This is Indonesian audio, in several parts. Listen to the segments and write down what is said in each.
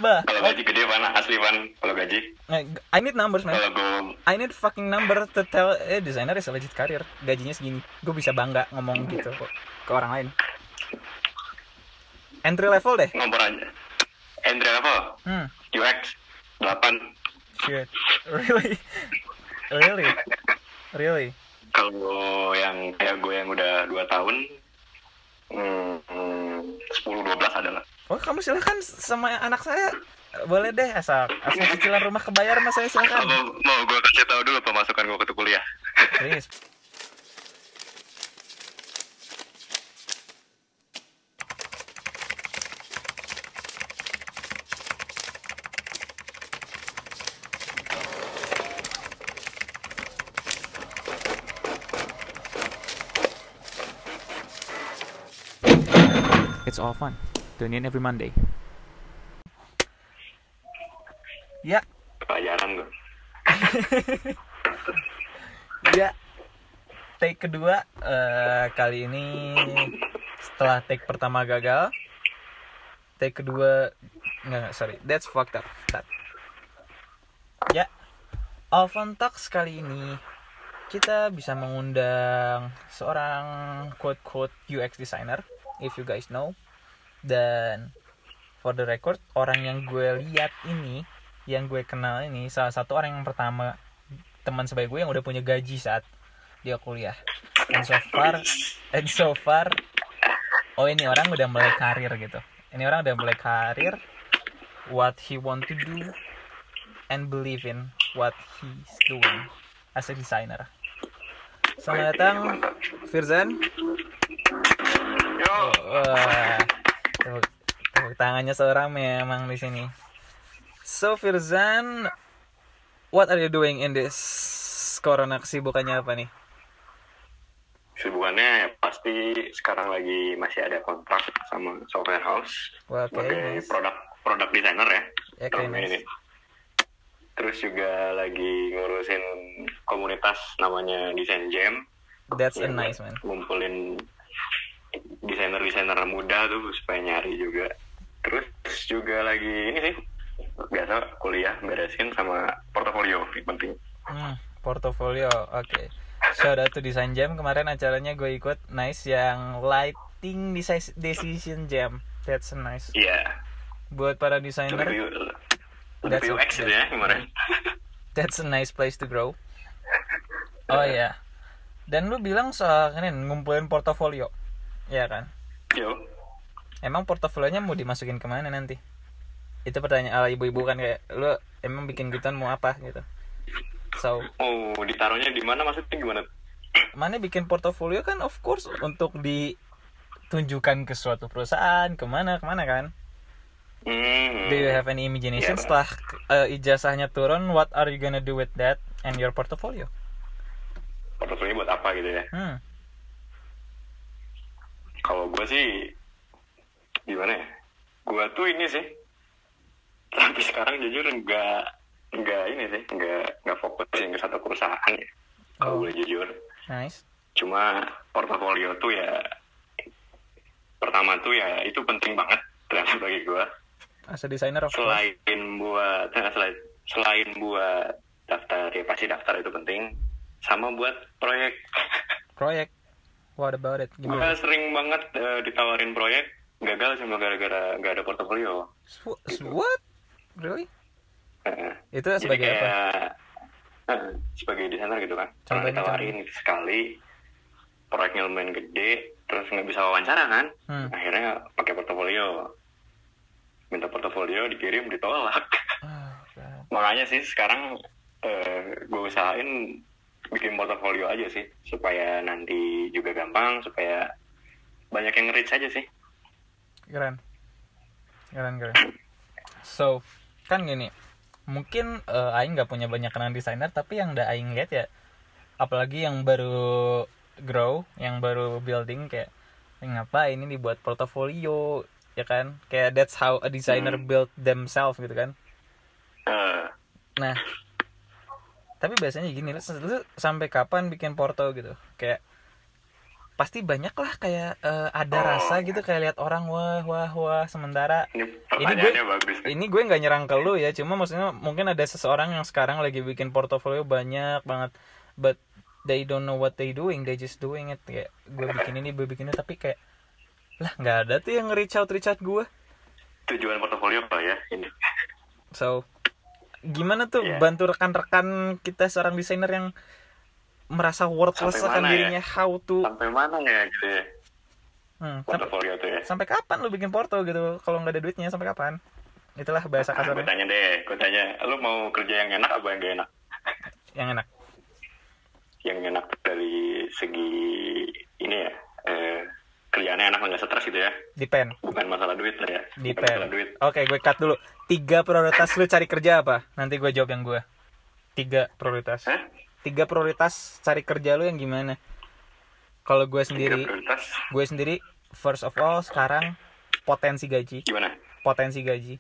Coba. Kalau gaji gede mana? Asli Van, kalau gaji. I need numbers, man. Kalau gue I need fucking number to tell designer is a legit career. Gajinya segini. Gue bisa bangga ngomong gitu kok ke orang lain. Entry level deh. ngompor aja. Entry level. UX 8. Shit. Really? Kalau yang kayak gue yang udah 2 tahun 10-12 adalah. Oh, kamu silakan sama anak saya. Boleh deh, asal cicilan rumah kebayar mas saya silakan. Mau gue kasih tahu dulu pemasukan gue ke kuliah. Please. It's all fun. Tune in every Monday. Ya. Pelajaran gue. Ya. Take kedua kali ini setelah take pertama gagal. Take kedua enggak, sorry. That's fucked up. Ya. All Fun Talks kali ini kita bisa mengundang seorang quote-quote UX designer, if you guys know. Dan for the record, orang yang gue lihat ini, yang gue kenal ini, salah satu orang yang pertama teman sebaya gue yang udah punya gaji saat dia kuliah. And so far, oh ini orang udah mulai karir gitu. Ini orang udah mulai karir, what he want to do, and believe in what he's doing as a designer. Selamat datang, Firzan. Tepuk tangannya seorang memang di sini. So Firzan, what are you doing in this corona? Kesibukannya apa nih? Kesibukannya pasti sekarang lagi masih ada kontrak sama software house sebagai nice. produk designer ya. Okay, nice. Ini. Terus juga lagi ngurusin komunitas namanya Design Jam. That's a nice man. Ngumpulin desainer-desainer muda tuh supaya nyari juga. Terus juga lagi ini sih biasa kuliah beresin sama portofolio yang penting. Portofolio, oke. Shout out to Design Jam, kemarin acaranya gue ikut, nice, yang lighting decision jam. That's nice. Iya. Yeah. Buat para desainer. Lebih UX gitu ya kemarin. That's a nice place to grow. Oh iya. Yeah. Dan lu bilang soal ini ngumpulin portofolio, ya kan? Yo. Emang portofolionya mau dimasukin kemana nanti? Itu pertanyaan ala ibu-ibu kan, kayak lu emang bikin gituan mau apa gitu. So, ditaruhnya di mana, maksudnya gimana? Mana bikin portofolio kan of course untuk ditunjukkan ke suatu perusahaan, kemana kan? Do you have any imagination setelah ijazahnya turun, what are you gonna do with that and your portfolio? Portofolio buat apa gitu ya? Kalau gue sih gimana ya? Gue tuh ini sih sampai sekarang jujur nggak fokusin ke satu perusahaan ya. Kalau boleh jujur. Nice. Cuma portofolio tuh ya pertama tuh ya itu penting banget ternyata bagi gue. As a designer of selain buat daftar ya pasti daftar itu penting, sama buat proyek. What about it? Gue sering banget ditawarin proyek gagal cuma gara-gara nggak ada portofolio. What? Really? Itu sebagai apa? Sebagai desainer gitu kan. Contohnya, ditawarin sekali proyeknya lumayan gede, terus nggak bisa wawancara kan, akhirnya pakai portofolio. Minta portofolio, dikirim, ditolak. Makanya sih sekarang gue usahain bikin portofolio aja sih, supaya nanti juga gampang, supaya banyak yang nge-reach aja sih. Keren. So, kan gini, mungkin Aing nggak punya banyak kenalan desainer, tapi yang udah Aing lihat ya, apalagi yang baru grow, yang baru building, kayak ngapain ini dibuat portofolio, ya kan? Kayak that's how a designer build themselves gitu kan. Nah, tapi biasanya gini, lu sampai kapan bikin porto gitu? Kayak pasti banyak lah kayak ada rasa gitu kayak lihat orang wah sementara ini gue nggak nyerang ke lu ya, cuma maksudnya mungkin ada seseorang yang sekarang lagi bikin portofolio banyak banget, but they don't know what they doing, they just doing it. Kayak gue bikin ini tapi kayak lah nggak ada tuh yang reach out gue. Tujuan portofolio apa ya ini? So gimana tuh bantu rekan-rekan kita seorang desainer yang merasa worthless akan dirinya, how to sampai mana ya gitu ya portofolio tuh ya, sampai kapan lu bikin porto gitu kalau nggak ada duitnya, sampai kapan? Itulah bahasa kasarnya. Gue tanya lu mau kerja yang enak apa yang gak enak? Yang enak dari segi ini ya, kerjaannya enak nggak stres gitu ya? Depend. Bukan masalah duit lah ya. Depend. Oke, gue cut dulu. 3 prioritas lu cari kerja apa? Nanti gue jawab yang gue. 3 prioritas. 3 prioritas cari kerja lu yang gimana? Kalau gue sendiri, first of all sekarang potensi gaji. Gimana? Potensi gaji.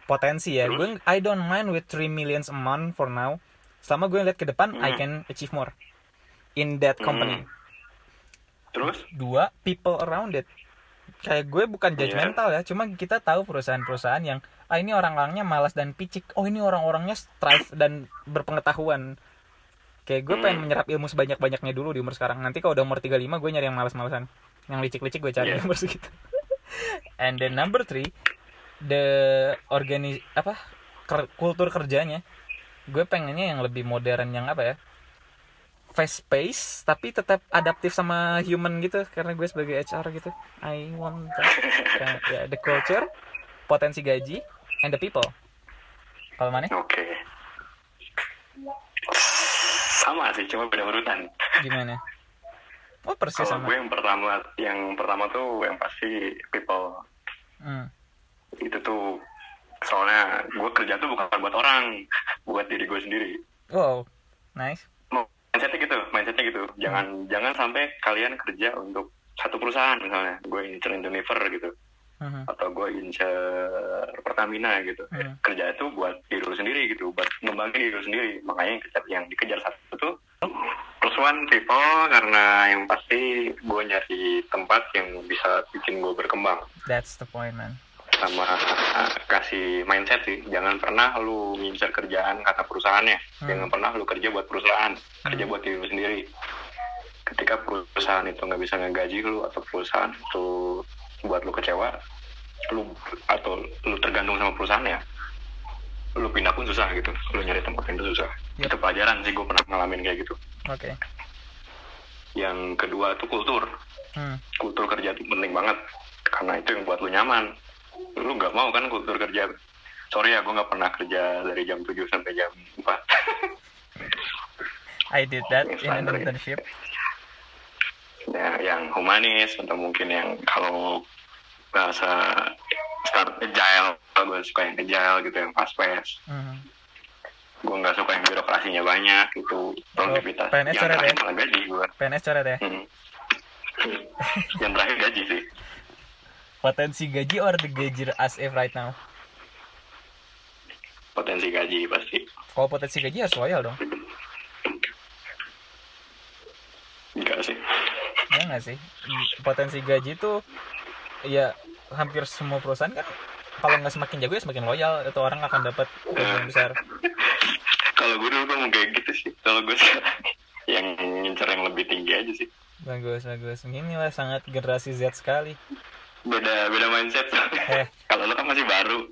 Potensi ya. Gue I don't mind with 3 million a month for now. Selama gue lihat ke depan, I can achieve more in that company. Terus? 2, people around it. Kayak gue bukan judgmental ya, cuma kita tahu perusahaan-perusahaan yang ini orang-orangnya malas dan picik. Oh, ini orang-orangnya strive dan berpengetahuan. Kayak gue pengen menyerap ilmu sebanyak-banyaknya dulu di umur sekarang. Nanti kalau udah umur 35 gue nyari yang malas-malasan. Yang licik-licik gue cari umur segitu. And then number 3, kultur kerjanya. Gue pengennya yang lebih modern, yang apa ya? Fast pace tapi tetap adaptif sama human gitu, karena gue sebagai HR gitu. I want that. The culture, potensi gaji, and the people. Kalau mana? Oke. Sama sih, cuma beda urutan. Gimana? Oh, persis sama. Kalau gue yang pertama tuh yang pasti people. Itu tuh soalnya gue kerja tuh bukan buat orang, buat diri gue sendiri. Wow, nice. Mindsetnya gitu. Jangan sampai kalian kerja untuk satu perusahaan, misalnya gue incer Unilever gitu, atau gue incer Pertamina gitu. Kerja itu buat diri lu sendiri gitu, buat ngembangin diri lu sendiri. Makanya yang dikejar satu tuh plus one people, karena yang pasti gue nyari tempat yang bisa bikin gue berkembang. That's the point, man. Sama kasih mindset sih, jangan pernah lu ngincar kerjaan kata perusahaannya. Jangan pernah lu kerja buat perusahaan, kerja buat diri lu sendiri. Ketika perusahaan itu nggak bisa ngegaji lu, atau perusahaan itu buat lu kecewa, atau lu tergantung sama perusahaannya, lu pindah pun susah gitu, lu nyari tempat itu susah. Itu pelajaran sih, gue pernah ngalamin kayak gitu. Oke. Yang kedua tuh kultur. Kultur kerja itu penting banget, karena itu yang buat lu nyaman. Lu nggak mau kan kultur kerja, sorry ya, gue nggak pernah kerja dari jam 7 sampai jam 4. I did that in an internship. Ya, yang humanis, atau mungkin yang kalau bahasa start agile, gue suka yang agile gitu, yang fast pace. Gue nggak suka yang birokrasinya banyak, itu produktivitas. PNS yang terakhir ya? malah gaji gue. PNS coret ya? Yang terakhir gaji sih. Potensi gaji or the gaji as if right now? Potensi gaji pasti. Kalau potensi gaji harus loyal dong. Enggak sih. Ya nggak sih? Potensi gaji tuh ya hampir semua perusahaan kan, kalau nggak semakin jago ya semakin loyal, itu orang akan dapat gaji yang besar. Kalau gue dulu mau kayak gitu sih. Kalau gue yang ngincer yang lebih tinggi aja sih. Bagus. Inilah sangat generasi Z sekali. Beda mindset. Kalau lo kan masih baru.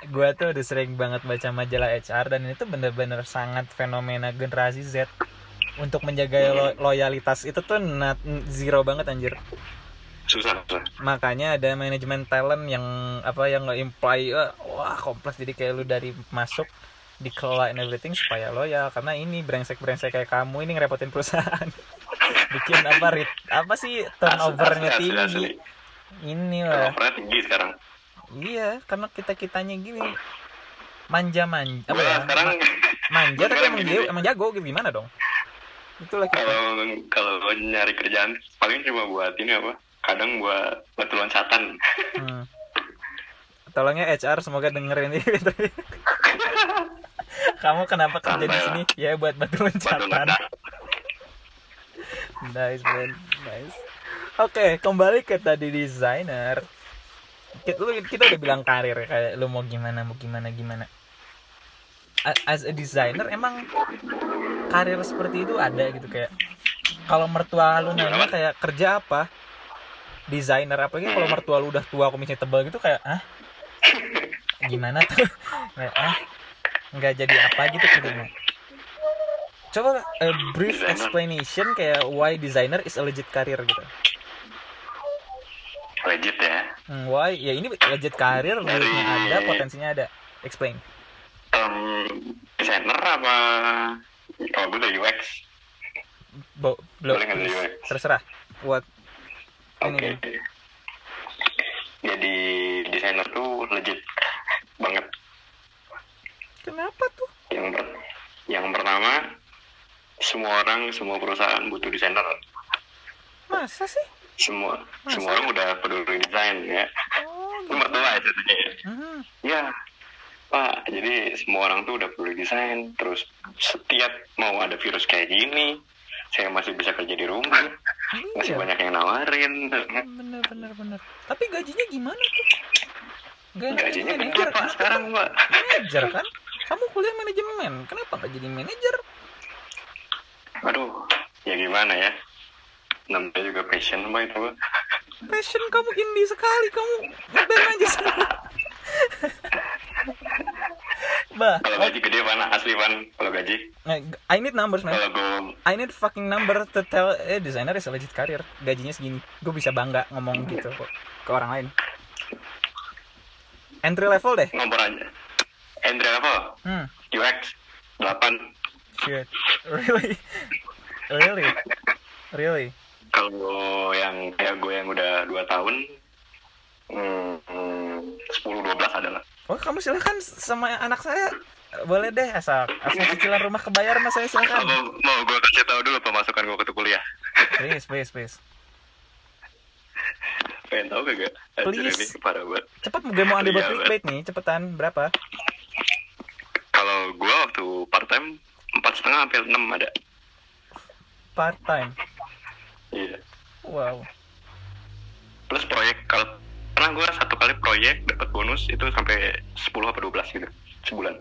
Gue tuh udah sering banget baca majalah HR, dan itu bener-bener sangat fenomena generasi Z. Untuk menjaga loyalitas itu tuh zero banget anjir. Susah. Makanya ada manajemen talent yang nge-imply kompleks, jadi kayak lu dari masuk dikelola and everything supaya loyal, karena ini brengsek kayak kamu ini ngerepotin perusahaan. Bikin apa sih turnovernya tinggi. Inilah. Turnovernya tinggi sekarang. Iya, karena kitanya gini manja apa ya? Sekarang manja tapi emang jago gitu, gimana dong? Itulah kita. Kalau nyari kerjaan paling cuma buat ini apa? Kadang buat batu loncatan. Tolongnya HR semoga dengerin ini. Kamu kenapa kerja di sini? Ya buat batu loncatan. Nice man, nice. Oke, kembali ke tadi desainer. Kita udah bilang karir, kayak lu mau gimana. As a designer emang karir seperti itu ada gitu, kayak kalau mertua lu nanya kayak kerja apa, desainer, apalagi kalau mertua lu udah tua kumisnya tebal gitu, kayak gimana tuh, kayak nggak jadi apa gitu kerjanya. Coba a brief explanation kayak why designer is a legit career gitu. Legit ya? Why? Ya ini legit career, duitnya ada, potensinya ada. Explain. Designer apa? Kalau gue dari UX. Boleh nggak dari UX? Terserah. What? Oke. Jadi desainer tuh legit banget. Kenapa tuh? Yang pertama, semua perusahaan butuh desainer. Masa sih? Semua orang udah peduli desain ya. Itu mertua ya jadinya ya. Ya, Pak. Jadi semua orang tuh udah peduli desain. Terus setiap mau ada virus kayak gini, saya masih bisa kerja di rumah. Masih banyak yang nawarin. Bener. Tapi gajinya gimana tuh? Gajinya manajer Pak sekarang Pak. Manajer kan? Kamu kuliah manajemen, kenapa nggak jadi manajer? Aduh, ya gimana ya? Namanya juga passion Pak itu. Passion kamu indie sekali, kamu ngeband aja semua. Kalau gaji gede mana asli Pan? Kalau gaji? I need numbers man. Kalau I need fucking number to tell designer is a legit career. Gajinya segini, gue bisa bangga ngomong gitu ke orang lain. Entry level deh. Ngobrol aja. Entry level. UX 8. Shit. Really? Kalau yang kayak gue yang udah 2 tahun 10-12 adalah. Oh, kamu silakan sama anak saya. Boleh deh, asal cicilan rumah kebayar mas saya silakan. Mau gue kasih tahu dulu pemasukan gue ke kuliah. Please. Pengen tahu gak? Please. Ini parah banget. Cepet, gue mau ambil clickbait nih, cepetan. Berapa? Kalau gue waktu part time 4,5 sampai 6 ada. Part time. Iya. Wow. Plus proyek, kalau pernah gue 1 kali proyek dapat bonus itu sampai 10 atau 12 gitu sebulan.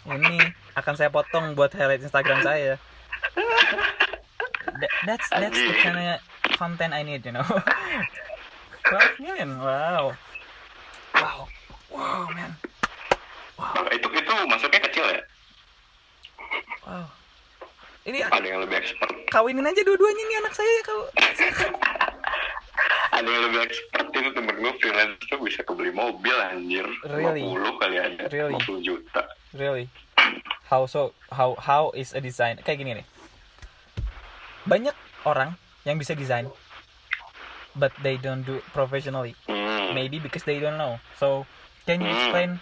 Ini akan saya potong buat highlight Instagram saya. That's the kind of content I need, you know. 12 million, wow man. Wow. Itu masuknya kecil ya. Wow. Ini ada yang lebih expert. Kawinin aja dua-duanya nih anak saya kalau. Ada yang lebih expert itu temen gue freelance tuh bisa kebeli mobil anjir. Really? 50 kali ada. Really? 50 juta. Really? How is a design? Kayak gini nih. Banyak orang yang bisa desain, but they don't do it professionally. Maybe because they don't know. So, can you explain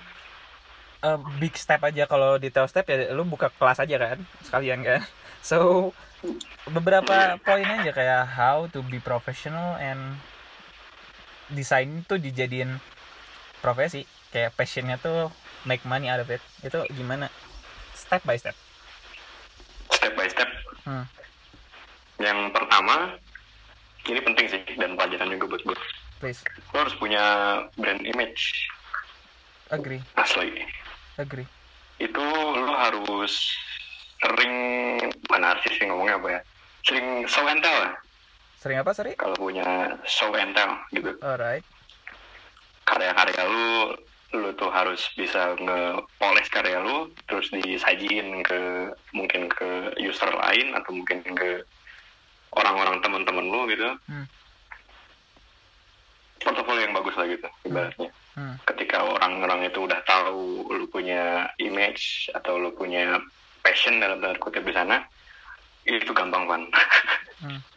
a big step aja? Kalau detail step ya lu buka kelas aja kan, sekalian kan. So, beberapa poin aja kayak how to be professional and desain tuh dijadiin profesi, kayak passionnya tuh make money out of it. Itu gimana? Step by step. Yang pertama, ini penting sih dan pelajaran juga buat gue. Please. Lo harus punya brand image. Agree. Asli. Agree. Itu lo harus sering, mana artis sih ngomongnya apa ya? Sering show and tell lah. Sering apa, sorry? Kalau punya show and tell gitu. Alright. Karya-karya lu tuh harus bisa nge-polish karya lu, terus disajiin mungkin ke user lain atau mungkin ke orang-orang teman-teman lu gitu. Portofolio yang bagus lah gitu ibaratnya. Ketika orang-orang itu udah tahu lu punya image atau lu punya passion dalam tanda kutip di sana, itu gampang Van.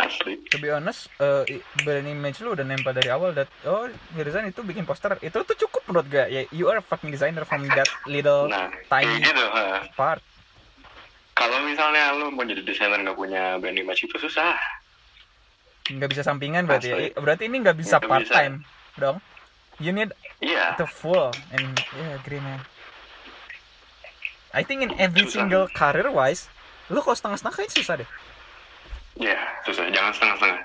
Asli. To be honest, brand image lu udah nempel dari awal. Desain itu bikin poster itu tuh cukup menurut gue. Ya, you are a fucking designer from that little tiny gitu, part. Kalau misalnya lu mau jadi desainer nggak punya brand image itu susah. Nggak bisa sampingan berarti. Ya? Berarti ini nggak bisa part time dong. You need to full and agree man. I think in every single career wise, lu kalau setengah-setengah kayaknya susah deh. Ya, susah. Jangan setengah-setengah.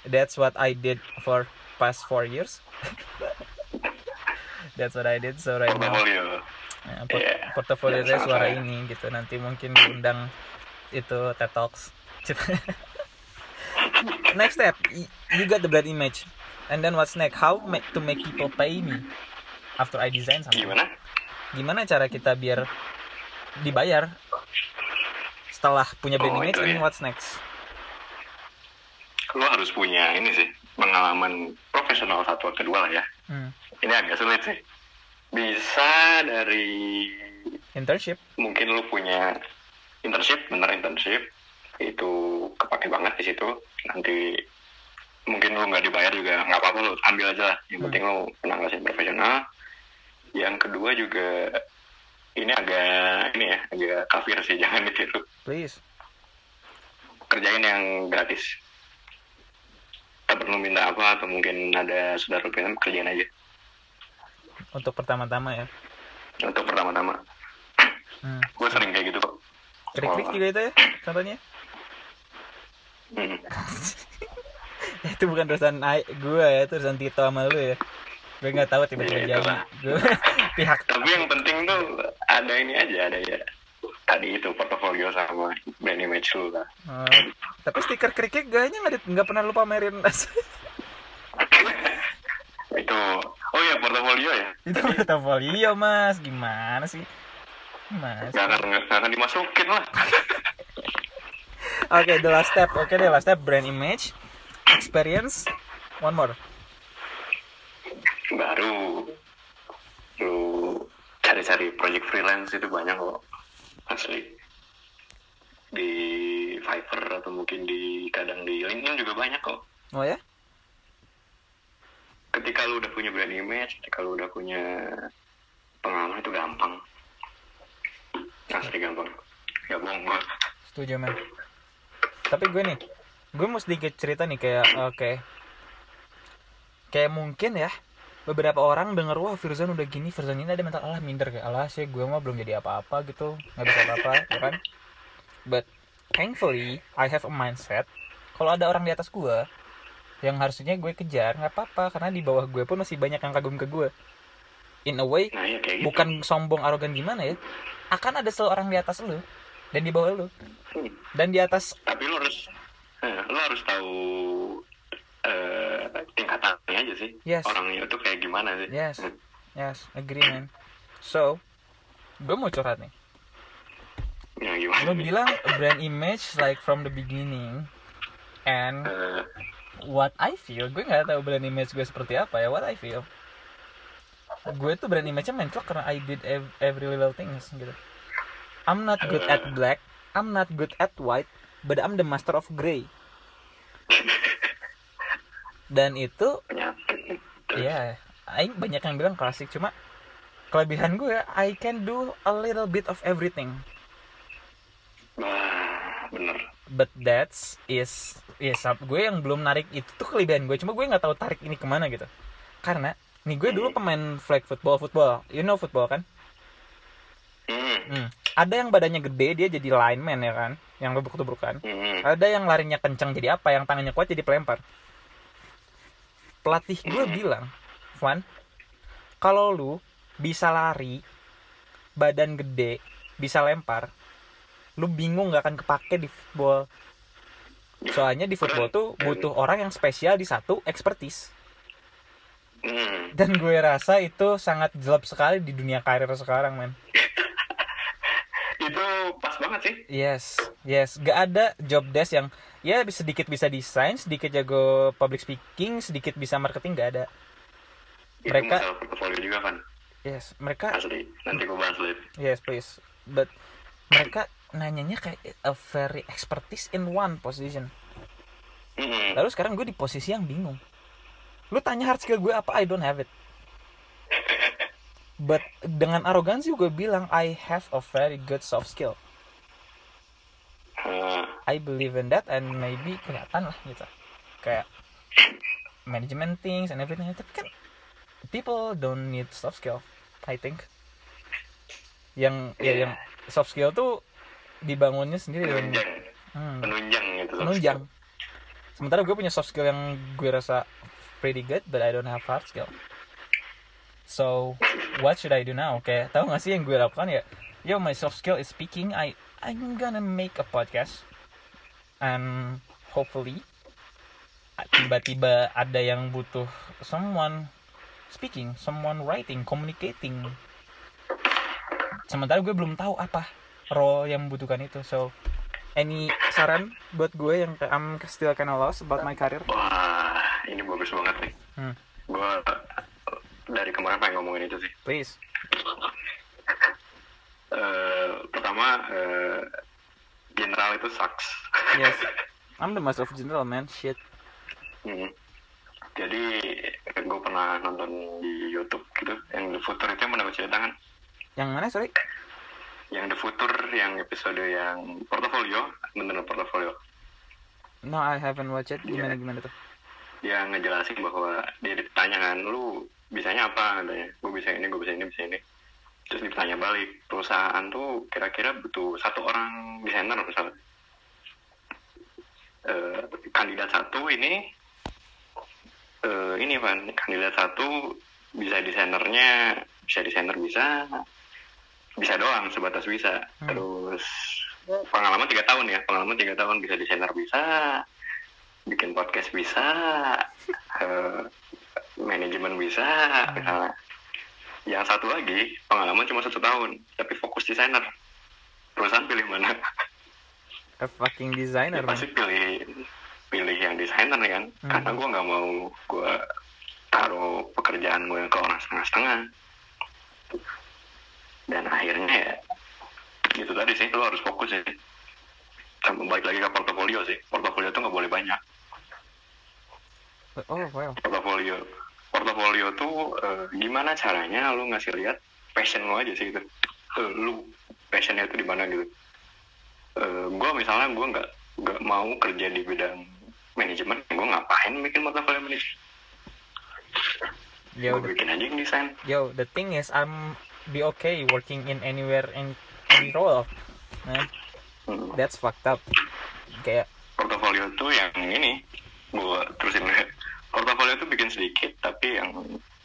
That's what I did for past 4 years. That's what I did. So right now, portofolio saya suara ini gitu. Nanti mungkin diundang itu TED Talks. Next step, you got the brand image, and then what's next? How to make people pay me after I design something? Gimana cara kita biar dibayar setelah punya brand image? And what's next? Lo harus punya ini sih, pengalaman profesional satu atau kedua lah ya. Ini agak sulit sih. Bisa dari internship. Mungkin lo punya internship itu kepake banget di situ. Nanti mungkin lo nggak dibayar juga nggak apa-apa, lo ambil aja lah. Yang penting lo penanggasin profesional. Yang kedua juga ini agak kafir sih, jangan ditiru. Please. Kerjain yang gratis. Tak perlu minta apa, atau mungkin ada saudara film, kerjain aja. Untuk pertama-tama ya? Untuk pertama-tama. Gue sering kayak gitu kok. Krik-krik juga itu ya, contohnya? Itu bukan urusan gue ya, itu urusan Tito sama lu ya. Gue gak tahu tiba-tiba jadi. Pihak. Tapi yang penting tuh ada ini aja, ada ya. Tadi itu portofolio sama brand image lu lah. Tapi stiker krikik gayanya nggak pernah lu pamerin. Itu, oh ya portofolio ya. Itu portofolio mas, gimana sih? Mas. Gak akan dimasukin lah. Oke, the last step. Last step brand image, experience, one more. Baru lu cari-cari project freelance itu banyak kok. Asli di Fiverr atau mungkin kadang di LinkedIn juga banyak kok. Oh ya? Ketika lu udah punya brand image, ketika lu udah punya pengalaman, itu gampang. Asli gampang. Gak bohong gue. Setuju men. Tapi gue mau sedikit cerita nih kayak kayak mungkin ya beberapa orang denger, wah Firuzan udah gini, Firuzan ini ada mental, minder kayak, sih gue mah belum jadi apa-apa gitu, nggak bisa apa-apa, ya kan? But thankfully I have a mindset, kalau ada orang di atas gue yang harusnya gue kejar, nggak apa-apa, karena di bawah gue pun masih banyak yang kagum ke gue. In a way, bukan sombong arogan gimana ya, akan ada seorang di atas lu dan di bawah lu, dan di atas. Tapi lu harus tahu tingkatannya aja sih. Yes. Orangnya itu kayak gimana sih. Yes, agree man. So, gue mau curhat nih. Ya, gimana? Lo bilang brand image like from the beginning, and what I feel, gue nggak tahu brand image gue seperti apa ya. What I feel, gue tuh brand image-nya mencolok karena I did every little things gitu. I'm not good at black, I'm not good at white, but I'm the master of gray. Dan itu ya, banyak yang bilang klasik, cuma kelebihan gue, I can do a little bit of everything. Bener. But gue yang belum narik itu tuh kelebihan gue, cuma gue nggak tahu tarik ini kemana gitu. Karena nih gue dulu pemain flag football, you know football kan? Ada yang badannya gede, dia jadi lineman ya kan, yang tubruk-tubrukan. Ada yang larinya kencang jadi apa, yang tangannya kuat jadi pelempar. Pelatih gue bilang, Van, kalau lu bisa lari, badan gede, bisa lempar, lu bingung gak akan kepake di football. Soalnya di football tuh butuh orang yang spesial di satu expertise. Dan gue rasa itu sangat jelek sekali di dunia karir sekarang, men. Itu pas banget sih. Yes. Gak ada job desk yang ya sedikit bisa desain, sedikit jago public speaking, sedikit bisa marketing, gak ada. Mereka masalah portfolio juga kan. Yes, mereka asli. Nanti gue bahas lihat. Yes, please. But mereka nanyanya kayak a very expertise in one position. Lalu sekarang gue di posisi yang bingung. Lu tanya hard skill gue apa, I don't have it. But dengan arogansi gue bilang I have a very good soft skill. I believe in that, and maybe kelihatan lah gitu. Kayak management things and everything. Tapi kan people don't need soft skill, I think. Yang soft skill tuh dibangunnya sendiri. Penunjang gitu. penunjang. Sementara gue punya soft skill yang gue rasa pretty good, but I don't have hard skill. So what should I do now? Kayak tahu nggak sih yang gue lakukan ya? Yo, my soft skill is speaking. I'm gonna make a podcast, and hopefully tiba-tiba ada yang butuh someone speaking, someone writing, communicating. Sementara gue belum tahu apa role yang membutuhkan itu. So any saran buat gue yang I'm still kinda lost about my career? Wah, ini bagus banget nih. Gue dari kemarin pengen ngomongin itu sih. Please. Pertama, general itu sucks. Yes. I'm the master of general, man. Shit. Jadi gue pernah nonton di YouTube gitu, yang The Future itu yang pernah gue ceritakan. Yang mana, sorry? Yang The Future, yang episode yang portofolio, bener portofolio. No, I haven't watched it. Gimana tuh? Dia ngejelasin bahwa dia ditanya kan, lu bisanya apa? Katanya, gue bisa ini, bisa ini. Terus ditanya balik, perusahaan tuh kira-kira butuh 1 orang desainer misalnya. Kandidat 1 ini Van, kandidat 1 bisa desainernya, bisa doang, sebatas bisa. Terus pengalaman 3 tahun ya, bisa desainer bisa, bikin podcast bisa, manajemen bisa, misalnya. Yang satu lagi pengalaman cuma 1 tahun, tapi fokus desainer. Perusahaan pilih mana? A fucking designer. Ya, pasti pilih yang desainer kan, karena gue nggak mau gue taruh pekerjaan gue ke orang setengah-setengah. Dan akhirnya ya itu tadi sih, lo harus fokus sih. Sama balik lagi ke portofolio sih. Portofolio tuh nggak boleh banyak. Oh wow. Portofolio tuh gimana caranya lo ngasih lihat passion lo aja sih itu. Lo passionnya itu di mana gitu. Gue misalnya gue nggak mau kerja di bidang manajemen, gue ngapain bikin portofolio manajemen? Gue bikin aja yang desain. Yo, the thing is I'm be okay working in anywhere in any role, man. That's fucked up. Kayak portofolio tuh yang ini, gue terusin. Portofolio tuh bikin sedikit, tapi yang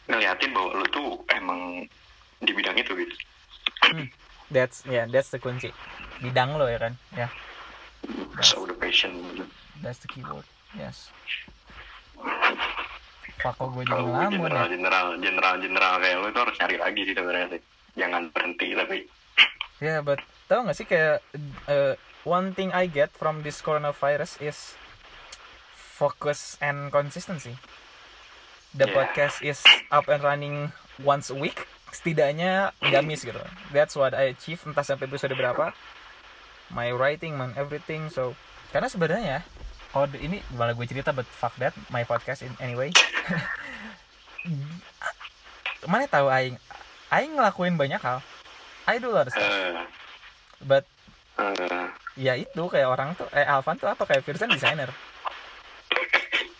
ngeliatin bahwa lo tuh emang di bidang itu gitu. That's the kunci. Bidang lo ya kan, ya. So the passion. That's the keyword. Yes. Fuck, kok gue jadi ngelamun ya. General kayak lo itu harus nyari lagi sih sebenarnya sih. Jangan berhenti tapi. Yeah, but tau gak sih kayak one thing I get from this coronavirus is focus and consistency. The podcast is up and running once a week. Setidaknya gak miss gitu. That's what I achieve, entah sampai episode berapa. My writing, my everything. So, karena sebenarnya ini malah gue cerita, but fuck that, my podcast anyway. Mana tahu aing ngelakuin banyak hal. I do a lot of stuff. But ya itu kayak orang tuh Alvan tuh apa, kayak Firsan designer.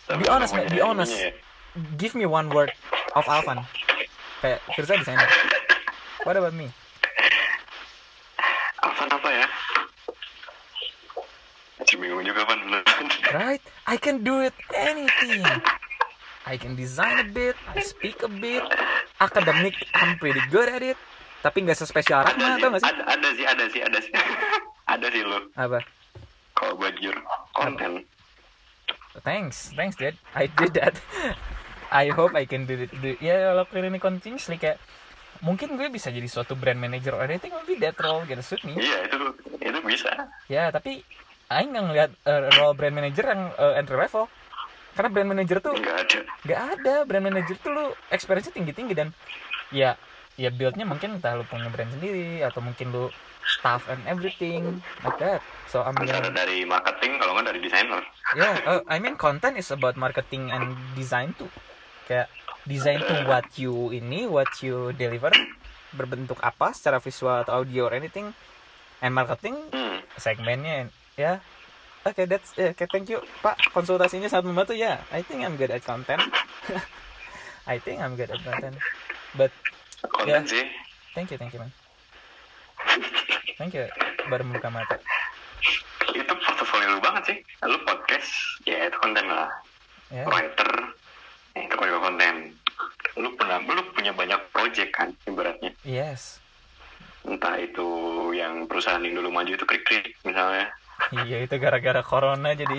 Be honest, man, be honest. Give me one word of Alvan. Kayak Firsan designer. What about me? Alvan apa ya? Bingung juga kan. Right? I can do it anything. I can design a bit, I speak a bit. Academic, I'm pretty good at it. Tapi nggak sespesial Rahma, tau nggak sih? Ada sih. Ada sih lo. Apa? Kalau buat konten. Thanks dude. I did that. I hope I can do it. Ya lakuin ini continuously, kayak mungkin gue bisa jadi suatu brand manager or anything, maybe that role gonna suit me. Iya, itu bisa. Ya, tapi Aing nggak ngeliat role brand manager yang entry level. Karena brand manager tuh nggak ada. Brand manager tuh lu experience-nya tinggi-tinggi, dan ya build-nya mungkin entah lu punya brand sendiri atau mungkin lu staff and everything like that. So dari marketing, kalau nggak dari designer. Yeah, I mean content is about marketing and design too. Kayak design tuh what you deliver, berbentuk apa secara visual atau audio or anything, and marketing segmennya. Ya, okay, thank you Pak, konsultasinya sangat membantu ya. I think I'm good at content. But konten sih. Thank you man. Thank you, baru membuka mata. itu portofolio lu banget sih. Lu podcast, ya itu konten lah. Writer, itu juga konten. Lu punya banyak project kan ibaratnya. Yes. Entah itu yang perusahaan yang dulu maju itu Krik misalnya. Iya, itu gara-gara corona jadi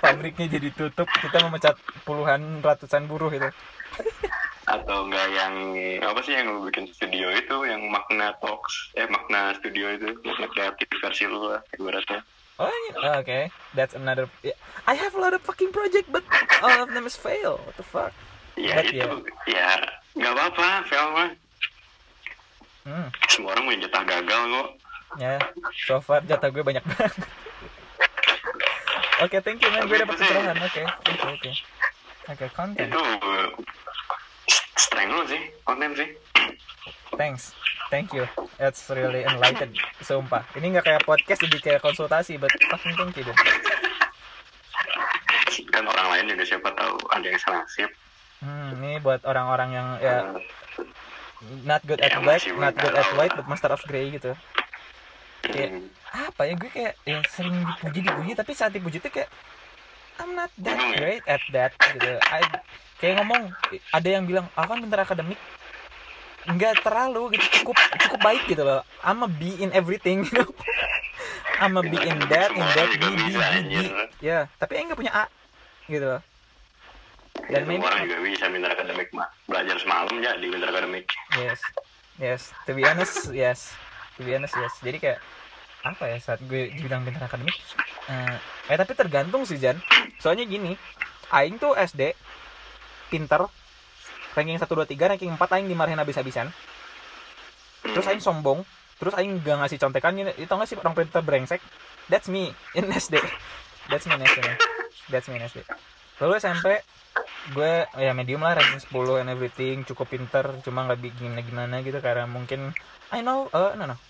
pabriknya jadi tutup, kita memecat puluhan ratusan buruh itu. Atau enggak yang apa sih yang lu bikin studio itu, yang Magna Talks, Magna Studio itu, Magna kreatif versi lu lah ibaratnya. Oh, okay. That's another. I have a lot of fucking project, but all of them is fail. What the fuck? Ya but itu, ya nggak apa-apa, fail mah. Semua orang punya jatah gagal kok. Ya, so far jatah gue banyak banget. Oke, thank you man, gue dapet pencerahan. Oke, konten. Itu strength lu sih, konten sih. Thank you. That's really enlightened. Sumpah. Ini nggak kayak podcast, jadi kayak konsultasi, but fucking thank you dude. Kan orang lain juga siapa tahu ada yang senasib. Ini buat orang-orang yang ya not good at black, not good at white, but master of grey gitu. Kayak apa ya, gue kayak ya sering dipuji tapi saat dipuji tuh kayak I'm not that great at that gitu. Kayak ngomong ada yang bilang kan pintar akademik, nggak terlalu gitu, cukup baik gitu loh. I'm a B in everything, you know. I'm a B in that, B. Ya, tapi nggak punya A gitu loh. Dan orang juga bisa pintar akademik mah, belajar semalam jadi pintar akademik. Yes. To be honest, yes. Jadi kayak apa ya, saat gue bilang pintar akademik, tapi tergantung sih Jan. Soalnya gini, aing tuh SD pintar, ranking 1 2 3, ranking 4 aing dimarahin habis-habisan. Terus aing sombong, terus aing gak ngasih contekan, itu nggak sih orang pintar brengsek. That's me in SD. That's me in SD. Lalu SMP gue ya medium lah, ranking 10 and everything, cukup pintar, cuma nggak gimana gitu karena mungkin I know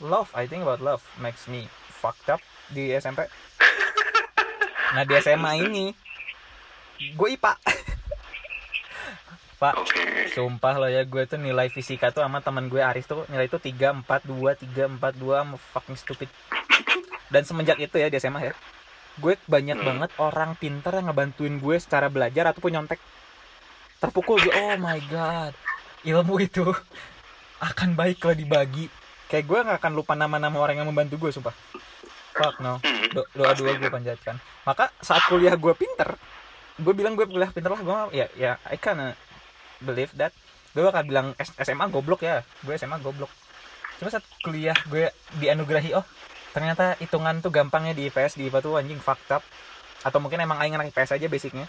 love, I think about love makes me fucked up di SMP. Nah di SMA ini gue IPA. Pak, sumpah lo ya, gue tuh nilai fisika tuh sama teman gue Aris tuh nilai itu 342 sama fucking stupid. Dan semenjak itu ya di SMA ya, gue banyak banget orang pintar yang ngebantuin gue secara belajar ataupun nyontek. Terpukul gue, oh my god, ilmu itu akan baik kalau dibagi. Kayak gue gak akan lupa nama-nama orang yang membantu gue, sumpah. Fuck no, doa-doa gue panjatkan. Maka saat kuliah gue pinter, gue bilang gue kuliah pinter lah, gue ya I kinda believe that. Gue bakal bilang SMA goblok ya, gue SMA goblok. Cuma saat kuliah gue dianugerahi, ternyata hitungan tuh gampangnya di IPS, di IPA tuh anjing fucked up. Atau mungkin emang aing anak IPS aja basicnya,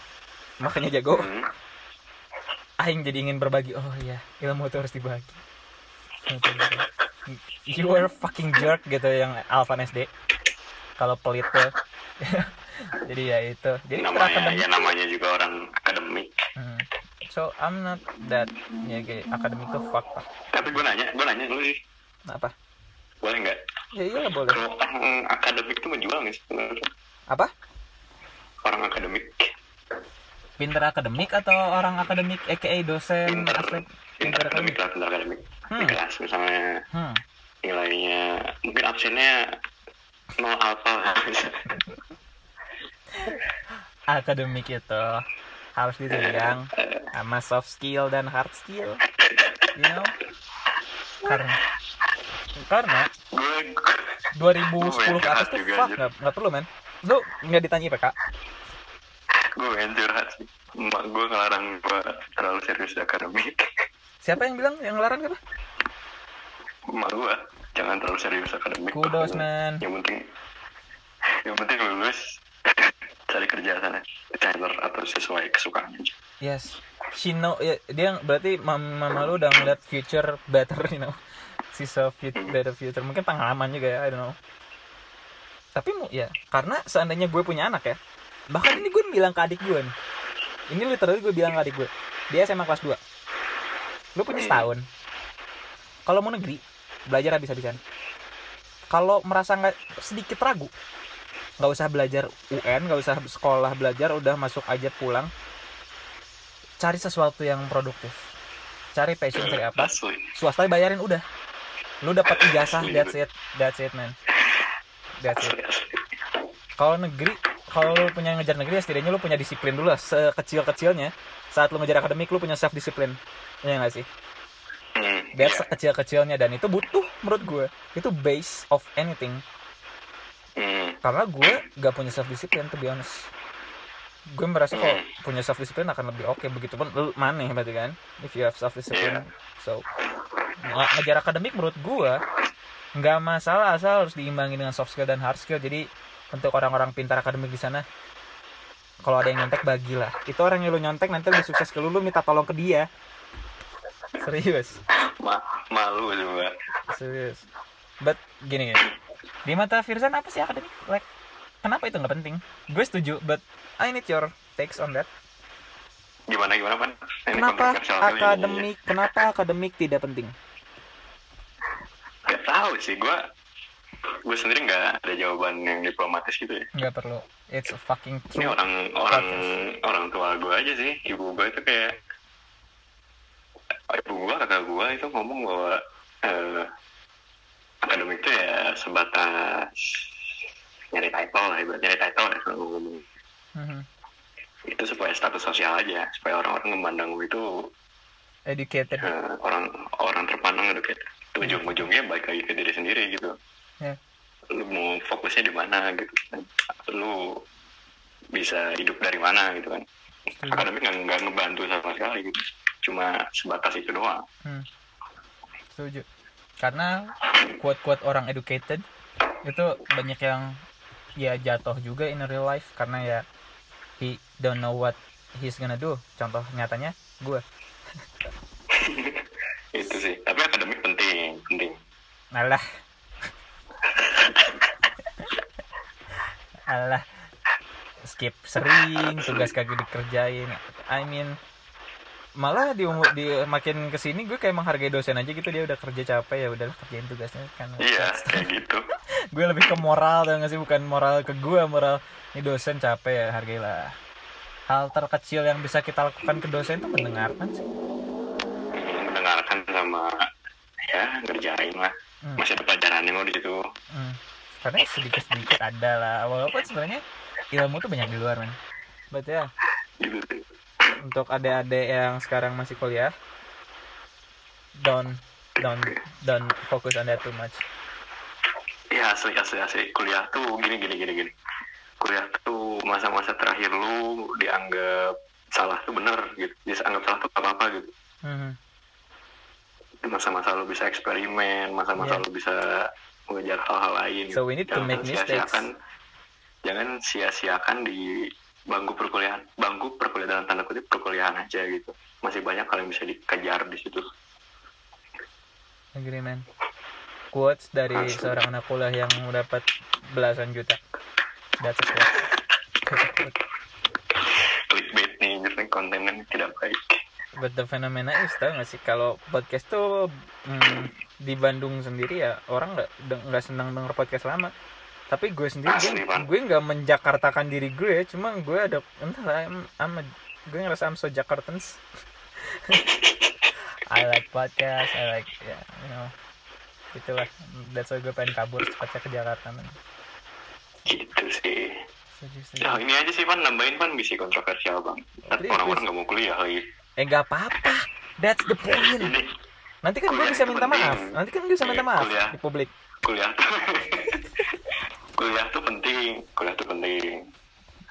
makanya jago. Aing jadi ingin berbagi, ilmu tuh harus dibagi. You were fucking jerk gitu yang Alvan SD. Kalau pelit tuh. Jadi ya itu. Jadi namanya juga orang akademik. So I'm not that kayak akademik tuh fuck. Tapi gue nanya dulu sih. Apa? Boleh nggak? Ya iyalah boleh. Kalau orang akademik tuh menjual nggak sih sebenarnya? Apa? Orang akademik. Pinter akademik atau orang akademik aka dosen? Pinter akademik. Di kelas misalnya nilainya mungkin absennya 0 alpha. Akademik itu harus ditunjang sama soft skill dan hard skill, you know. Karena 2010 ke atas tuh fuck, nggak perlu men. Lu nggak ditanya IPK. Gue curhat sih, emak gue ngelarang gue terlalu serius di akademik. Siapa yang bilang yang ngelarang apa? Emak gue, jangan terlalu serius akademik. Kudos man. Yang penting lulus, cari kerja sana, designer atau sesuai kesukaannya. Yes, she know, dia berarti mama lu udah ngeliat future better, you know. She's a better future, mungkin pengalaman juga ya, I don't know. Tapi ya, karena seandainya gue punya anak ya, bahkan ini gue bilang ke adik gue nih, ini literally gue bilang ke adik gue, dia SMA kelas 2, lu punya setahun, kalau mau negeri belajar habis-habisan. Kalau merasa nggak sedikit ragu, nggak usah belajar UN, nggak usah sekolah belajar, udah masuk aja pulang, cari sesuatu yang produktif, cari passion, cari apa, swasta bayarin udah, lu dapat ijazah, that's it man, that's it. Kalau lu punya ngejar negeri ya setidaknya lu punya disiplin dulu lah, sekecil-kecilnya. Saat lu ngejar akademik lu punya self disiplin. Iya enggak sih? Biar sekecil-kecilnya, dan itu butuh menurut gue. Itu base of anything. Karena gue gak punya self disiplin, to be honest. Gue merasa kalau punya self discipline akan lebih oke. Begitupun lu maneh berarti kan, if you have self discipline. So ngejar akademik menurut gue nggak masalah, asal harus diimbangi dengan soft skill dan hard skill. Jadi untuk orang-orang pintar akademik di sana, kalau ada yang nyontek bagilah. Itu orang yang lu nyontek nanti lebih sukses ke lu minta tolong ke dia. Serius. Malu juga. Serius. But gini. Di mata Firzan apa sih akademik? Like, kenapa itu nggak penting? Gue setuju, but I need your takes on that. Gimana Pan? Kenapa akademik tidak penting? Gak tahu sih, gue sendiri nggak ada jawaban yang diplomatis gitu ya. Nggak perlu. It's a fucking true. Ini orang tua gue aja sih. Ibu gue itu kayak kakak gue itu ngomong bahwa akademik itu ya sebatas nyari title lah, ibaratnya nyari title ya selalu ngomong. Itu supaya status sosial aja, supaya orang-orang memandang lu itu educated, orang terpandang educated. Ujung-ujungnya balik lagi ke diri sendiri gitu. Lu mau fokusnya di mana gitu kan, lu bisa hidup dari mana gitu kan. Akademik nggak ngebantu sama sekali gitu, cuma sebatas itu doang. Setuju. Karena quote-quote orang educated itu banyak yang ya jatuh juga in real life karena ya he don't know what he's gonna do. Contoh nyatanya gue. Itu sih. Tapi akademik penting. Alah. Skip sering, tugas kagak dikerjain. I mean, malah di makin kesini gue kayak menghargai dosen aja gitu. Dia udah kerja capek, ya udahlah kerjain tugasnya kan. Iya, kayak gitu. Gue lebih ke moral, tau gak sih? Bukan moral ke gue, moral ini dosen capek ya, hargailah. Hal terkecil yang bisa kita lakukan ke dosen itu mendengarkan sih. Mendengarkan sama ya ngerjain lah. Masih ada pelajarannya lo di situ. Karena sedikit ada lah. Walaupun sebenarnya ilmu tuh banyak di luar, man. But ya. Untuk adik-adik yang sekarang masih kuliah, don't focus on that too much. Ya asli kuliah tuh gini. Kuliah tuh masa-masa terakhir lu dianggap salah tuh bener gitu, dianggap salah tuh apa gitu. Masa-masa lu bisa eksperimen, masa-masa lu bisa mengejar hal-hal lain. So we need to make mistakes. Jangan sia-siakan di bangku perkuliahan dalam tanda kutip perkuliahan aja gitu. Masih banyak hal yang bisa dikejar di situ. Agree, man. Quotes dari seorang anak kuliah yang dapat belasan juta. That's a quote. Clickbait nih, jadi kontennya tidak baik. But the phenomena is, tau gak sih, kalau podcast tuh di Bandung sendiri ya orang nggak senang denger podcast lama. Tapi gue sendiri gue nggak menjakartakan diri gue, cuma gue ada entahlah, gue ngerasa I'm so Jakartans. I like podcast, I like gitulah. That's why gue pengen kabur cepatnya ke Jakarta. Gitu sih. Nah, ini aja sih Pan, nambahin Pan, misi kontroversial bang. Orang-orang nggak mau kuliah lagi. Nggak apa-apa. That's the point. Nanti kan gue bisa minta maaf. Di publik. Kuliah tuh penting,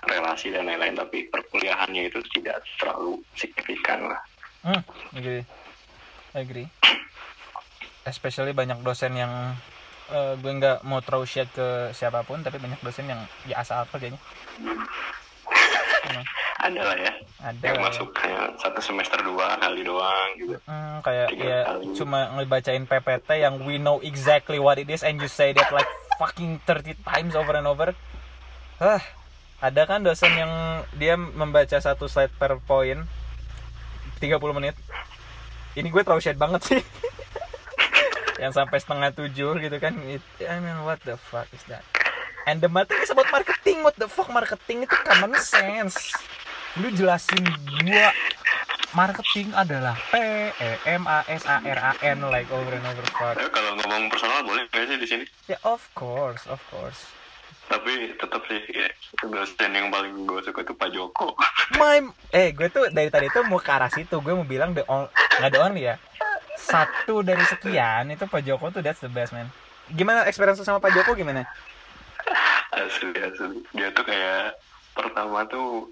relasi dan lain-lain, tapi perkuliahannya itu tidak terlalu signifikan lah. Agree. Especially banyak dosen yang gue nggak mau throw shade ke siapapun, tapi banyak dosen yang ya asal kerjanya. Ada lah ya. Yang masuk kayak 1 semester 2 kali doang gitu. Kayak ya kali. Cuma ngebacain PPT yang we know exactly what it is and you say that like fucking 30 times over and over. Ada kan dosen yang dia membaca 1 slide per poin 30 menit. Ini gue throw shade banget sih. Yang sampai 6:30 gitu kan. I mean what the fuck is that? And the matter is about marketing. What the fuck, marketing itu common sense. Lu jelasin gua marketing adalah PEMASARAN like over and over. Kalau ngomong personal boleh nggak sih di sini? Ya of course. Tapi tetap sih ya, dosen yang paling gue suka itu Pak Joko. Gue tuh dari tadi tuh mau ke arah situ. Gue mau bilang nggak the only ya. Satu dari sekian itu Pak Joko tuh that's the best man. Gimana experience sama Pak Joko gimana? Asli. Dia tuh kayak pertama tuh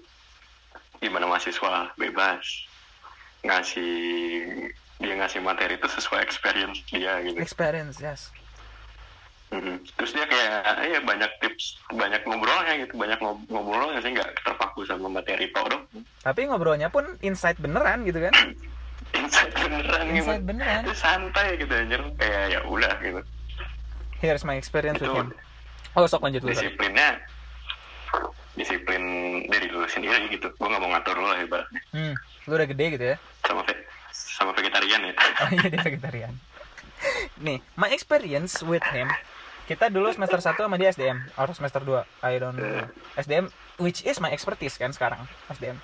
gimana mahasiswa bebas ngasih materi itu sesuai experience dia gitu. Experience, yes. Terus dia kayak banyak tips, banyak ngobrolnya gitu, ngobrolnya sih nggak terpaku sama materi dong. Tapi ngobrolnya pun insight beneran gitu kan? Insight beneran. Itu santai gitu anjir, kayak ya udah gitu. Here's my experience with him. Oh, sok lanjut dulu. Disiplin dari lu sendiri gitu. Gue nggak mau ngatur lu lah ibaratnya. Lu udah gede gitu ya? Sama vegetarian ya. Oh iya, dia vegetarian. Nih, my experience with him, kita dulu semester 1 sama dia SDM atau semester 2, I don't know. SDM, which is my expertise kan sekarang, SDM.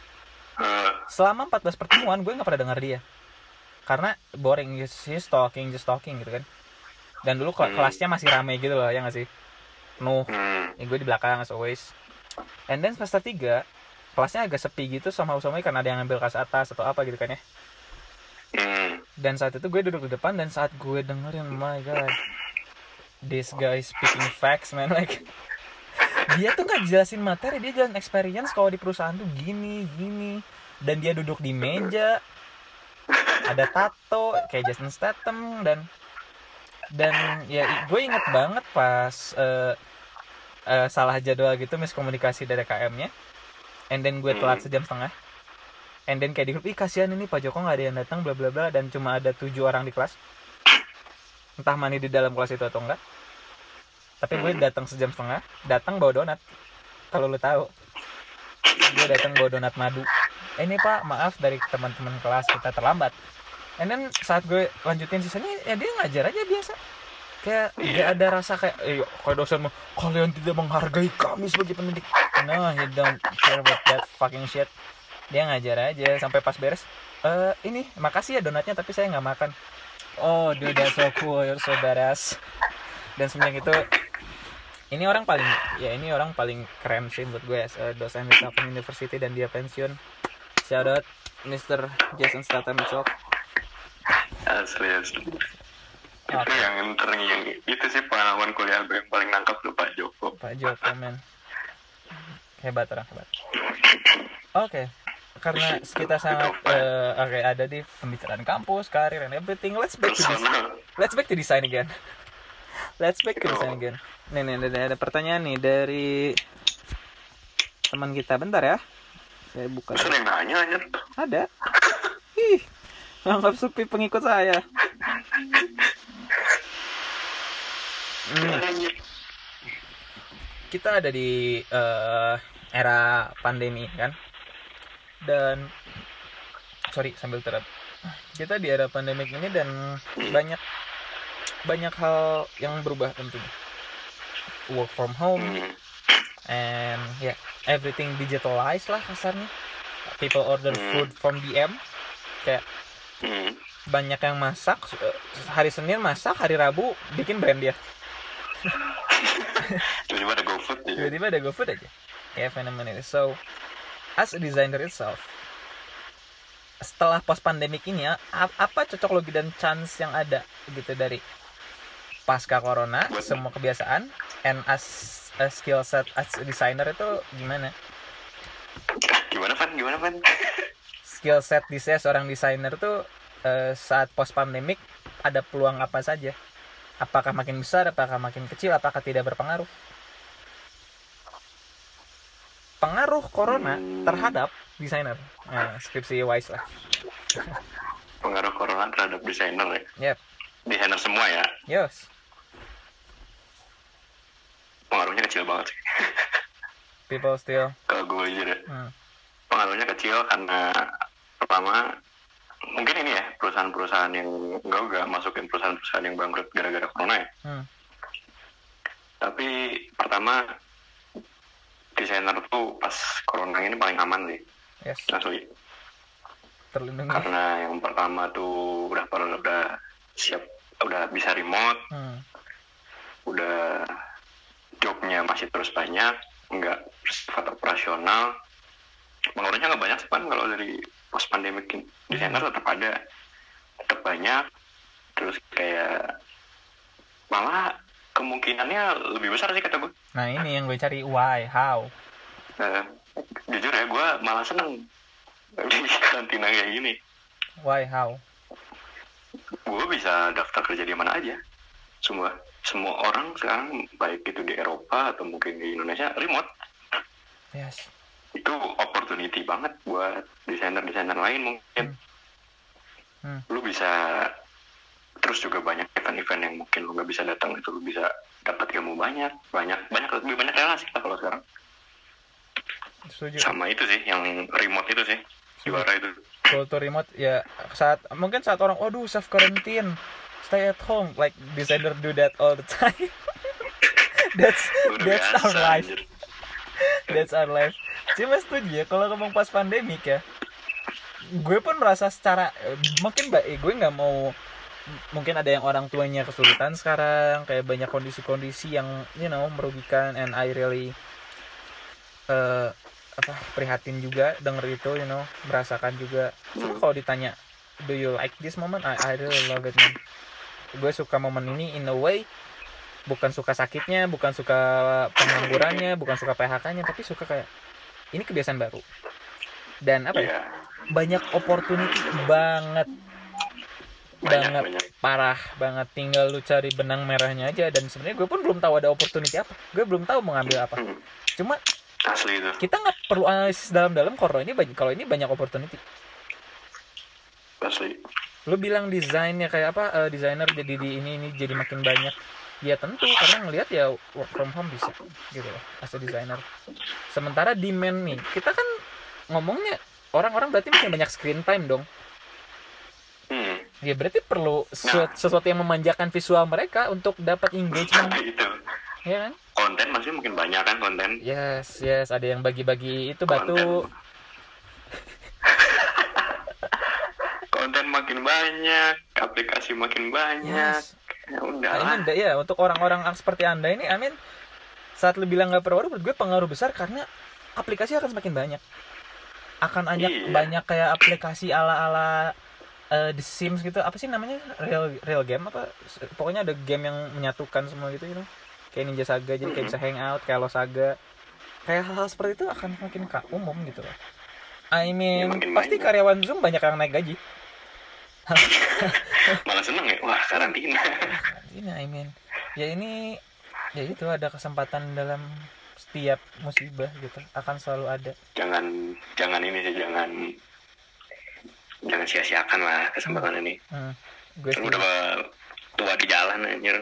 Selama 14 pertemuan gue gak pernah dengar dia, karena boring, just talking gitu kan. Dan dulu kelasnya masih rame gitu loh, ya gak sih? Penuh, gue di belakang as always. And then semester 3 kelasnya agak sepi gitu, somehow karena ada yang ngambil kelas atas atau apa gitu kan ya. Dan saat itu gue duduk di depan, dan saat gue dengerin, my god, this guy speaking facts man, like dia tuh gak jelasin materi, dia jelasin experience kalau di perusahaan tuh gini, dan dia duduk di meja, ada tato kayak Jason Statham, dan ya gue inget banget pas salah jadwal gitu, miskomunikasi dari KM-nya, and then gue telat sejam setengah. And then kayak di grup, kasihan ini Pak Joko gak ada yang datang, bla bla bla, dan cuma ada 7 orang di kelas. Entah mana di dalam kelas itu atau enggak. Tapi gue datang sejam setengah, datang bawa donat. Kalau lu tahu, gue datang bawa donat madu. Ini Pak, maaf dari teman-teman kelas kita terlambat. And then saat gue lanjutin sisanya, ya dia ngajar aja biasa. Kayak gak ada rasa kayak dosen mau, kalian tidak menghargai kami sebagai pendidik. No, he don't care about that fucking shit. Dia ngajar aja sampai pas beres. Ini makasih ya donatnya, tapi saya nggak makan. Oh, dude, that's so cool, you're so badass. Dan semenjak itu, ini orang paling keren sih buat gue, dosen di Telkom University, dan dia pensiun. Shout out Mr. Jason Statham himself. Asli. Itu yang itu sih pengalaman kuliah gue yang paling nangkap tuh Pak Joko, man. Hebat. Oke. Karena kita sangat ada di pembicaraan kampus, karir, and everything. Let's back to design again. Nih, ada pertanyaan nih dari teman kita. Bentar ya, saya buka. Bisa yang nanya aja. Ada. Anggap sepi pengikut saya. Kita ada di era pandemi kan. Dan sambil terap, kita di era pandemik ini, dan banyak hal yang berubah tentunya. Work from home, and everything digitalized lah kasarnya. People order food from DM, kayak banyak yang masak, hari Senin masak, hari Rabu bikin brand dia. Tiba-tiba ada GoFood aja. Kayak fenomena ini. So as a designer itself, setelah post pandemic ini apa cocok logi dan chance yang ada gitu dari pasca corona, semua kebiasaan, and as a skill set as a designer itu gimana? Gimana Van? Skill set seorang desainer tuh saat post pandemic ada peluang apa saja? Apakah makin besar, apakah makin kecil, apakah tidak berpengaruh? Pengaruh corona terhadap desainer, skripsi wise lah. Pengaruh corona terhadap desainer ya? Yep. Desainer semua ya? Yes. Pengaruhnya kecil banget sih. People still. Kalau gue aja deh. Pengaruhnya kecil karena pertama mungkin ini ya, perusahaan-perusahaan yang enggak masukin perusahaan-perusahaan yang bangkrut gara-gara corona ya. Tapi pertama, desainer tuh pas corona ini paling aman sih. Yes. Asli. Terlindungi. Karena yang pertama tuh udah siap, udah bisa remote, udah jobnya masih terus banyak, nggak bersifat operasional. Pengaruhnya nggak banyak sih kan kalau dari post pandemic. Desainer tetap ada, tetap banyak. Terus kayak malah kemungkinannya lebih besar sih kata gue. Nah ini yang gue cari, why, how? Jujur ya, gue malah seneng di karantina kayak gini. Why, how? Gue bisa daftar kerja di mana aja. Semua orang sekarang, baik itu di Eropa atau mungkin di Indonesia, remote. Yes. Itu opportunity banget buat desainer-desainer lain mungkin. Lu bisa, terus juga banyak event-event yang mungkin lu nggak bisa datang, itu lu bisa dapat ilmu banyak lebih banyak relasi lah kalau sekarang. Setuju. Sama itu sih yang remote itu sih juara itu. Kultur remote ya, mungkin saat orang waduh self quarantine, stay at home, like designer do that all the time. that's our life. That's our life. Cuma setuju ya kalau ngomong pas pandemik ya, gue pun merasa secara mungkin gue nggak mau, mungkin ada yang orang tuanya kesulitan sekarang, kayak banyak kondisi-kondisi yang merugikan, and I really prihatin juga denger itu, merasakan juga. Cuma kalau ditanya do you like this moment, I really love it, man. Gue suka momen ini in a way, bukan suka sakitnya, bukan suka penganggurannya, bukan suka PHK-nya, tapi suka kayak ini kebiasaan baru. Dan banyak opportunity banget. Parah banget, tinggal lu cari benang merahnya aja. Dan sebenarnya gue pun belum tahu ada opportunity apa, gue belum tahu mau ngambil apa. Cuma asli itu, kita nggak perlu analisis dalam-dalam kalau ini banyak opportunity. Asli. Lu bilang desainnya kayak apa, desainer jadi di ini jadi makin banyak. Ya tentu, karena ngelihat ya work from home bisa gitu loh as a designer. Sementara demand nih, kita kan ngomongnya orang-orang berarti makin banyak screen time dong. Ya berarti perlu sesuatu yang memanjakan visual mereka untuk dapat engagement. Itu. Ya kan? Konten masih makin banyak kan, konten. Yes, ada yang bagi-bagi itu batu. Konten makin banyak, aplikasi makin banyak. Yes. Ya udah. Ya untuk orang-orang seperti Anda ini, saat lu bilang nggak perlu, menurut gue pengaruh besar karena aplikasi akan semakin banyak. Akan banyak kayak aplikasi ala-ala The Sims gitu, apa sih namanya, real game apa, pokoknya ada game yang menyatukan semua gitu, kayak Ninja Saga, jadi kayak bisa hangout, kayak Losaga, kayak hal-hal seperti itu akan semakin umum gitu loh. Pasti karyawan Zoom banyak yang naik gaji. Malah seneng ya, wah karantina. Ya ini, ya itu ada kesempatan dalam setiap musibah gitu, akan selalu ada. Jangan ini sih, jangan sia-siakan lah kesempatan ini. Gue udah tua di jalan anjir.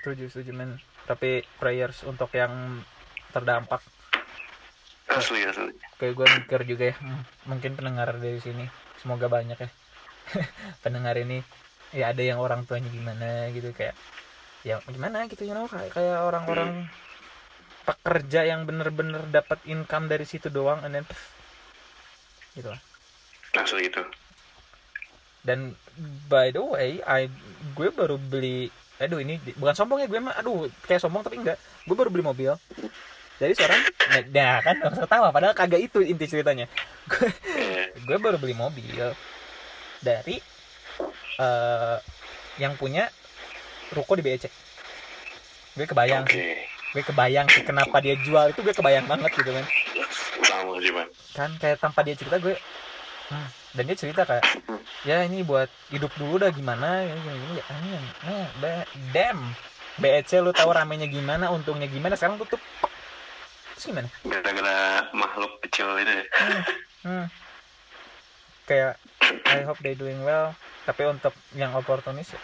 Setuju men. Tapi prayers untuk yang terdampak. Asli. Kayak gue mikir juga ya, mungkin pendengar dari sini semoga banyak ya. Pendengar ini ya ada yang orang tuanya gimana gitu, kayak ya gimana gitu, kayak orang-orang pekerja yang bener-bener dapat income dari situ doang, and then gitu lah. Langsung itu. Dan by the way, gue baru beli, ini bukan sombong ya gue mah, kayak sombong tapi enggak, gue baru beli mobil dari seorang, kan nggak tahu, padahal kagak itu inti ceritanya. Gue baru beli mobil dari yang punya ruko di BEC. Gue kebayang sih kenapa dia jual itu, gue kebayang banget gitu kan. Sama sih man. Kan kayak tanpa dia cerita gue, dan dia cerita kayak ya ini buat hidup dulu dah gimana gini ya. Damn, BEC lu tahu ramenya gimana, untungnya gimana, sekarang tutup. Terus gimana? Gara-gara makhluk kecil itu ya. Kayak I hope they doing well. Tapi untuk yang opportunis,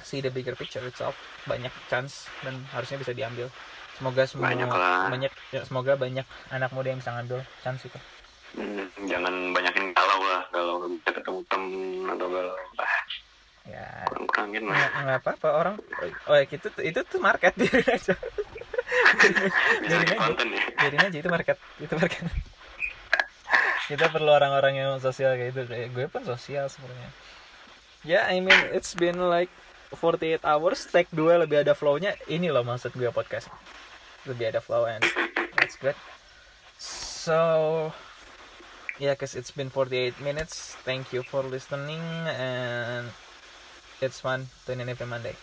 see the bigger picture itself, banyak chance dan harusnya bisa diambil. Semoga semoga banyak anak muda yang bisa ngambil chance itu. Jangan banyakin kalau bisa ketemu temen atau galau ya kurang-kurangin lah. Nggak apa-apa, orang itu tuh market, biarin aja. biarin aja itu market. Kita perlu orang-orang yang sosial kayak itu. Kayak gue pun sosial sebenarnya. Ya, it's been like 48 hours take 2 lebih ada flow-nya. Ini loh maksud gue podcast. Lebih ada flow and that's good. So yeah, cause it's been 48 minutes. Thank you for listening and it's fun. Tune in every Monday.